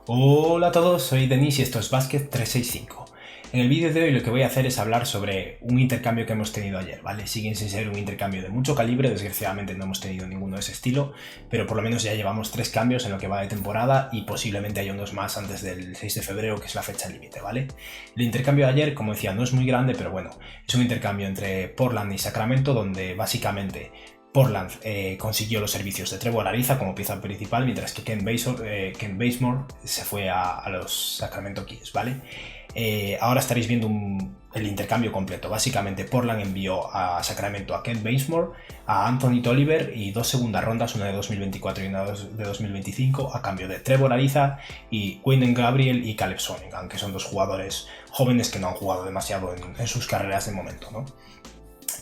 Hola a todos, soy Denis y esto es Basket 365. En el vídeo de hoy lo que voy a hacer es hablar sobre un intercambio que hemos tenido ayer, ¿vale? Siguen sin ser un intercambio de mucho calibre, desgraciadamente no hemos tenido ninguno de ese estilo, pero por lo menos ya llevamos 3 cambios en lo que va de temporada y posiblemente haya unos más antes del 6 de febrero, que es la fecha límite, ¿vale? El intercambio de ayer, como decía, no es muy grande, pero bueno, es un intercambio entre Portland y Sacramento donde básicamente Portland consiguió los servicios de Trevor Ariza como pieza principal, mientras que Ken Bazemore se fue a los Sacramento Kings, ¿vale? Ahora estaréis viendo el intercambio completo. Básicamente Portland envió a Sacramento a Ken Bazemore, a Anthony Tolliver y 2 segundas rondas, una de 2024 y una de 2025, a cambio de Trevor Ariza y Wenyen Gabriel y Caleb Swanigan, que son 2 jugadores jóvenes que no han jugado demasiado en sus carreras de momento, ¿no?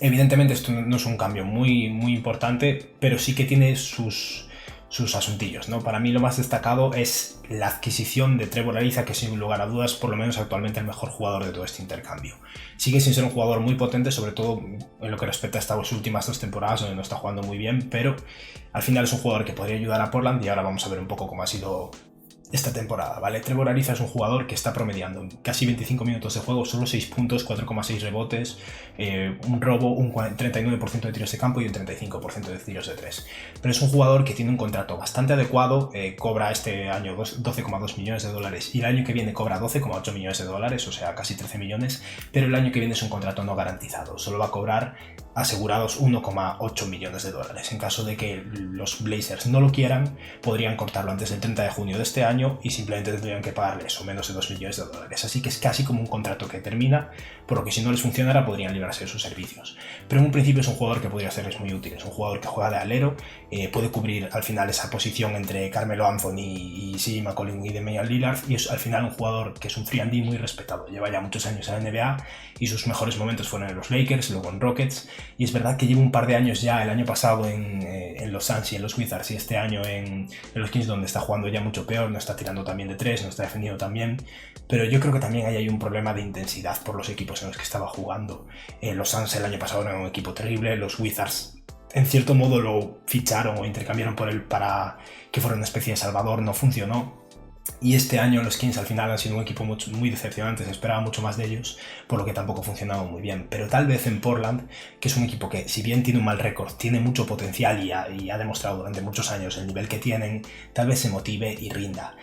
Evidentemente esto no es un cambio muy importante, pero sí que tiene sus asuntillos, ¿no? Para mí lo más destacado es la adquisición de Trevor Ariza, que sin lugar a dudas, por lo menos actualmente el mejor jugador de todo este intercambio. Sigue sin ser un jugador muy potente, sobre todo en lo que respecta a estas últimas 2 temporadas donde no está jugando muy bien, pero al final es un jugador que podría ayudar a Portland y ahora vamos a ver un poco cómo ha sido esta temporada, ¿vale? Trevor Ariza es un jugador que está promediando casi 25 minutos de juego, solo 6 puntos, 4,6 rebotes, un robo, un 39% de tiros de campo y un 35% de tiros de 3. Pero es un jugador que tiene un contrato bastante adecuado, cobra este año 12,2 millones de dólares y el año que viene cobra 12,8 millones de dólares, o sea, casi 13 millones, pero el año que viene es un contrato no garantizado, solo va a cobrar asegurados 1,8 millones de dólares. En caso de que los Blazers no lo quieran, podrían cortarlo antes del 30 de junio de este año y simplemente tendrían que pagarle eso, menos de 2 millones de dólares. Así que es casi como un contrato que termina, por lo que si no les funcionara podrían librarse de sus servicios. Pero en un principio es un jugador que podría serles muy útil, es un jugador que juega de alero, puede cubrir al final esa posición entre Carmelo Anthony y CJ McCollum y Damian Lillard, y es al final un jugador que es un 3&D muy respetado, lleva ya muchos años en la NBA y sus mejores momentos fueron en los Lakers, luego en Rockets, y es verdad que lleva un par de años ya, el año pasado en los Suns y en los Wizards y este año en los Kings, donde está jugando ya mucho peor, no está tirando también de 3, no está defendiendo también, pero yo creo que también hay un problema de intensidad por los equipos en los que estaba jugando. Los Suns el año pasado eran un equipo terrible, los Wizards en cierto modo lo ficharon o intercambiaron por él para que fuera una especie de salvador, no funcionó. Y este año los Kings al final han sido un equipo muy decepcionante, se esperaba mucho más de ellos, por lo que tampoco ha funcionado muy bien. Pero tal vez en Portland, que es un equipo que si bien tiene un mal récord, tiene mucho potencial y ha demostrado durante muchos años el nivel que tienen, tal vez se motive y rinda.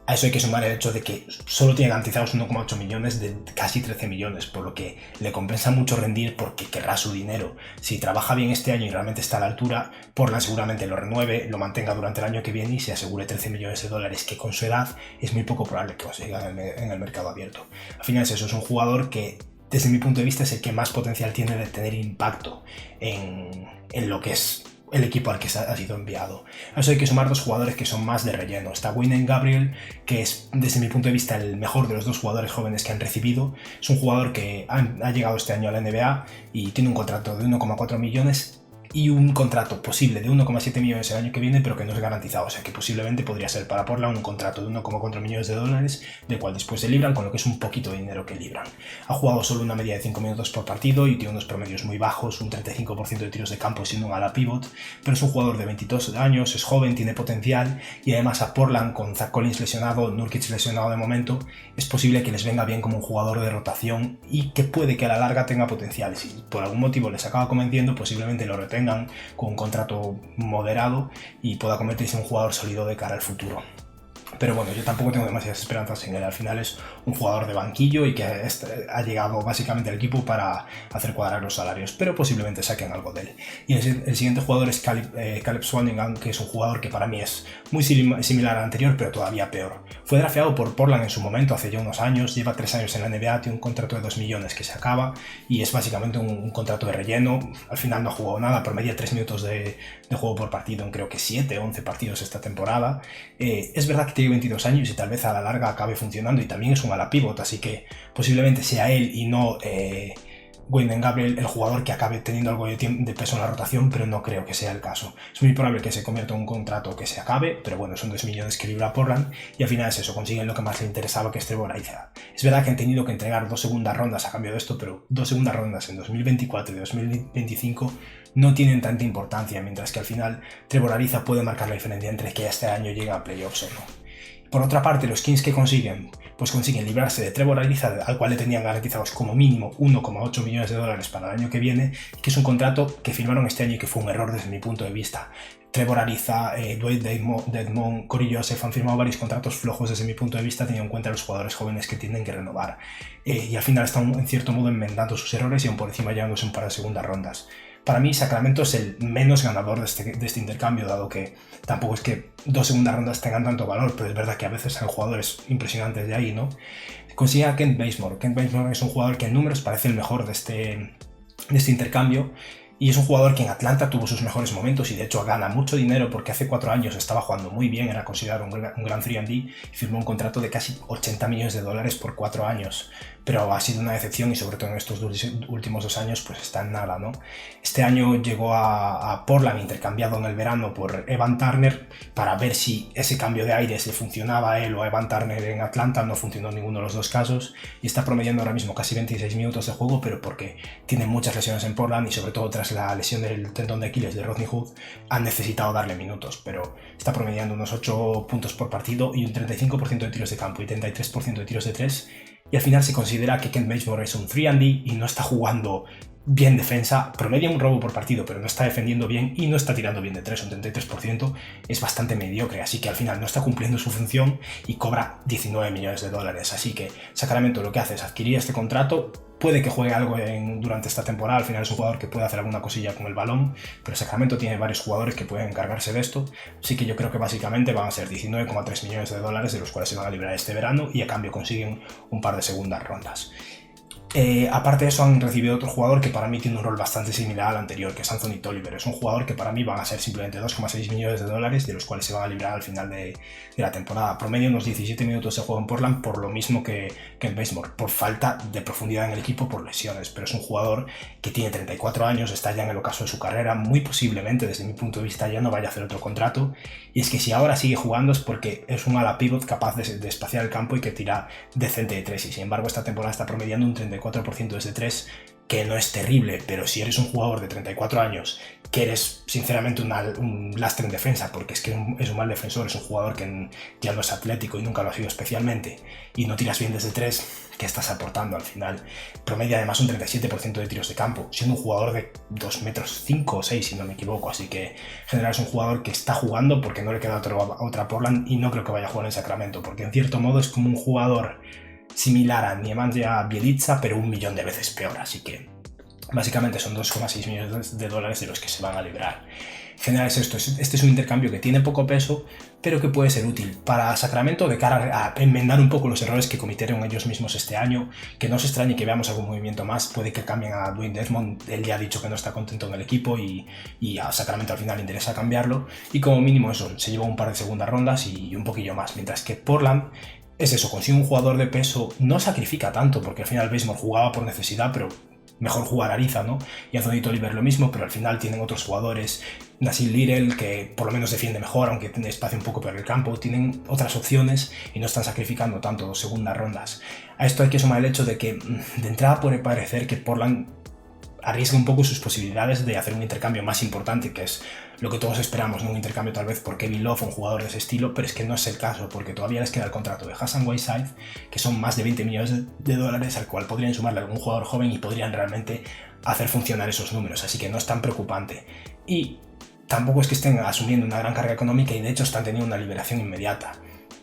A eso hay que sumar el hecho de que solo tiene garantizados 1,8 millones de casi 13 millones, por lo que le compensa mucho rendir porque querrá su dinero. Si trabaja bien este año y realmente está a la altura, Portland seguramente lo renueve, lo mantenga durante el año que viene y se asegure 13 millones de dólares, que con su edad es muy poco probable que consiga en el mercado abierto. Al final eso es un jugador que, desde mi punto de vista, es el que más potencial tiene de tener impacto en lo que es el equipo al que ha sido enviado. A eso hay que sumar 2 jugadores que son más de relleno. Está Wenyen Gabriel, que es desde mi punto de vista el mejor de los 2 jugadores jóvenes que han recibido. Es un jugador que ha llegado este año a la NBA y tiene un contrato de 1,4 millones y un contrato posible de 1,7 millones el año que viene, pero que no es garantizado, o sea que posiblemente podría ser para Portland un contrato de 1,4 millones de dólares, del cual después se libran, con lo que es un poquito de dinero que libran. Ha jugado solo una media de 5 minutos por partido y tiene unos promedios muy bajos, un 35% de tiros de campo siendo un ala pivot, pero es un jugador de 22 años, es joven, tiene potencial y además a Portland, con Zach Collins lesionado, Nurkic lesionado de momento, es posible que les venga bien como un jugador de rotación y que puede que a la larga tenga potencial. Si por algún motivo les acaba convenciendo, posiblemente lo retengan con un contrato moderado y pueda convertirse en un jugador sólido de cara al futuro. Pero bueno, yo tampoco tengo demasiadas esperanzas en él. Al final es un jugador de banquillo y que ha llegado básicamente al equipo para hacer cuadrar los salarios, pero posiblemente saquen algo de él. Y el siguiente jugador es Caleb Swanigan, que es un jugador que para mí es muy similar al anterior, pero todavía peor. Fue drafteado por Portland en su momento, hace ya unos años, lleva 3 años en la NBA, tiene un contrato de 2 millones que se acaba y es básicamente un contrato de relleno. Al final no ha jugado nada, promedia 3 minutos de juego por partido en creo que 7 o 11 partidos esta temporada. Es verdad que tiene 22 años y tal vez a la larga acabe funcionando y también es un ala pivot, así que posiblemente sea él y no Wenyen Gabriel el jugador que acabe teniendo algo de peso en la rotación, pero no creo que sea el caso. Es muy probable que se convierta en un contrato que se acabe, pero bueno, son 2 millones que libra Portland y al final es eso, consiguen lo que más le interesaba, que es Trevor Ariza. Es verdad que han tenido que entregar 2 segundas rondas a cambio de esto, pero 2 segundas rondas en 2024 y 2025 no tienen tanta importancia, mientras que al final Trevor Ariza puede marcar la diferencia entre que este año llegue a playoffs o no. Por otra parte, los Kings que consiguen librarse de Trevor Ariza, al cual le tenían garantizados como mínimo 1,8 millones de dólares para el año que viene, que es un contrato que firmaron este año y que fue un error desde mi punto de vista. Trevor Ariza, Dwayne Dedmon, Corey Joseph han firmado varios contratos flojos desde mi punto de vista, teniendo en cuenta los jugadores jóvenes que tienen que renovar. Y al final están en cierto modo enmendando sus errores y aún por encima llevándose un par de segundas rondas. Para mí Sacramento es el menos ganador de este intercambio, dado que tampoco es que 2 segundas rondas tengan tanto valor, pero es verdad que a veces hay jugadores impresionantes de ahí, ¿no? Consigue a Kent Bazemore. Kent Bazemore es un jugador que en números parece el mejor de este intercambio, y es un jugador que en Atlanta tuvo sus mejores momentos y de hecho gana mucho dinero porque hace 4 años estaba jugando muy bien, era considerado un gran 3&D y firmó un contrato de casi 80 millones de dólares por 4 años. Pero ha sido una decepción y sobre todo en estos últimos 2 años pues está en nada, ¿no? Este año llegó a Portland intercambiado en el verano por Evan Turner para ver si ese cambio de aires le funcionaba a él o a Evan Turner en Atlanta. No funcionó en ninguno de los dos casos y está promediando ahora mismo casi 26 minutos de juego, pero porque tiene muchas lesiones en Portland y sobre todo tras la lesión del tendón de Aquiles de Rodney Hood han necesitado darle minutos, pero está promediando unos 8 puntos por partido y un 35% de tiros de campo y 33% de tiros de 3. Y al final se considera que Kent Bazemore es un 3&D y no está jugando bien defensa, promedia un robo por partido, pero no está defendiendo bien y no está tirando bien de 3, un 33%, es bastante mediocre, así que al final no está cumpliendo su función y cobra 19 millones de dólares. Así que Sacramento lo que hace es adquirir este contrato, puede que juegue algo durante esta temporada, al final es un jugador que puede hacer alguna cosilla con el balón, pero Sacramento tiene varios jugadores que pueden encargarse de esto, así que yo creo que básicamente van a ser 19,3 millones de dólares de los cuales se van a librar este verano y a cambio consiguen un par de segundas rondas. Aparte de eso han recibido otro jugador que para mí tiene un rol bastante similar al anterior, que es Anthony Tolliver. Es un jugador que para mí van a ser simplemente 2,6 millones de dólares, de los cuales se van a librar al final de la temporada. Promedio unos 17 minutos de juego en Portland, por lo mismo que en Bazemore, por falta de profundidad en el equipo, por lesiones. Pero es un jugador que tiene 34 años, está ya en el ocaso de su carrera, muy posiblemente desde mi punto de vista ya no vaya a hacer otro contrato. Y es que si ahora sigue jugando es porque es un ala pivot capaz de espaciar el campo y que tira decente de 3. Y sin embargo esta temporada está promediando un 34% desde 3, que no es terrible, pero si eres un jugador de 34 años, que eres sinceramente un lastre en defensa, porque es que es un mal defensor, es un jugador que ya no es atlético y nunca lo ha sido especialmente, y no tiras bien desde 3, ¿qué estás aportando al final? Promedia además un 37% de tiros de campo, siendo un jugador de 2 metros 5 o 6, si no me equivoco, así que en general es un jugador que está jugando porque no le queda otra Portland y no creo que vaya a jugar en Sacramento, porque en cierto modo es como un jugador similar a Nemanja Bjelica, pero 1 millón de veces peor, así que básicamente son 2,6 millones de dólares de los que se van a librar. En general es esto, este es un intercambio que tiene poco peso, pero que puede ser útil para Sacramento de cara a enmendar un poco los errores que cometieron ellos mismos este año, que no se extrañe que veamos algún movimiento más, puede que cambien a Dwayne Dedmon, él ya ha dicho que no está contento en el equipo y a Sacramento al final le interesa cambiarlo, y como mínimo eso, se lleva un par de segundas rondas y un poquillo más, mientras que Portland es eso, consigue un jugador de peso, no sacrifica tanto, porque al final Bazemore jugaba por necesidad, pero mejor jugar Ariza, ¿no? Y Anthony Tolliver lo mismo, pero al final tienen otros jugadores, Nasir Little, que por lo menos defiende mejor, aunque tiene espacio un poco por el campo, tienen otras opciones y no están sacrificando tanto 2 segundas rondas. A esto hay que sumar el hecho de que de entrada puede parecer que Portland arriesga un poco sus posibilidades de hacer un intercambio más importante, que es lo que todos esperamos, ¿no? Un intercambio tal vez por Kevin Love, un jugador de ese estilo, pero es que no es el caso, porque todavía les queda el contrato de Hassan Whiteside, que son más de 20 millones de dólares, al cual podrían sumarle algún jugador joven y podrían realmente hacer funcionar esos números, así que no es tan preocupante. Y tampoco es que estén asumiendo una gran carga económica y de hecho están teniendo una liberación inmediata.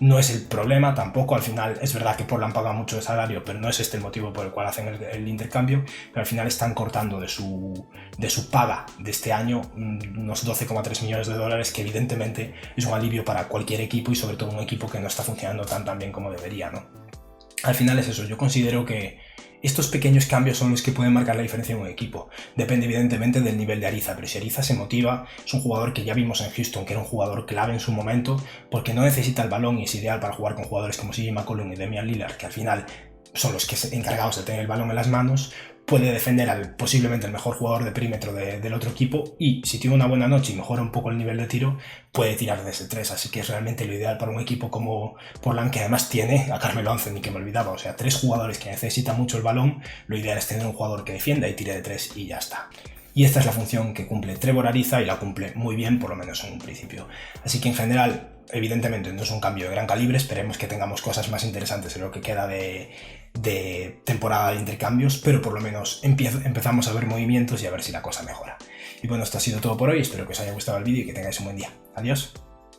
No es el problema tampoco, al final es verdad que Portland paga mucho de salario, pero no es este el motivo por el cual hacen el intercambio, pero al final están cortando de su paga de este año unos 12,3 millones de dólares, que evidentemente es un alivio para cualquier equipo y sobre todo un equipo que no está funcionando tan bien como debería, ¿no? Al final es eso, yo considero que estos pequeños cambios son los que pueden marcar la diferencia en un equipo. Depende evidentemente del nivel de Ariza, pero si Ariza se motiva, es un jugador que ya vimos en Houston, que era un jugador clave en su momento, porque no necesita el balón y es ideal para jugar con jugadores como CJ McCollum y Damian Lillard, que al final son los que encargados de tener el balón en las manos. Puede defender al posiblemente el mejor jugador de perímetro del otro equipo y si tiene una buena noche y mejora un poco el nivel de tiro, puede tirar desde 3, así que es realmente lo ideal para un equipo como Portland, que además tiene a Carmelo Anthony, que me olvidaba, o sea, 3 jugadores que necesitan mucho el balón. Lo ideal es tener un jugador que defienda y tire de 3 y ya está. y esta es la función que cumple Trevor Ariza y la cumple muy bien, por lo menos en un principio. Así que en general, evidentemente no es un cambio de gran calibre, esperemos que tengamos cosas más interesantes en lo que queda de temporada de intercambios, pero por lo menos empezamos a ver movimientos y a ver si la cosa mejora. Y bueno, esto ha sido todo por hoy, espero que os haya gustado el vídeo y que tengáis un buen día. Adiós.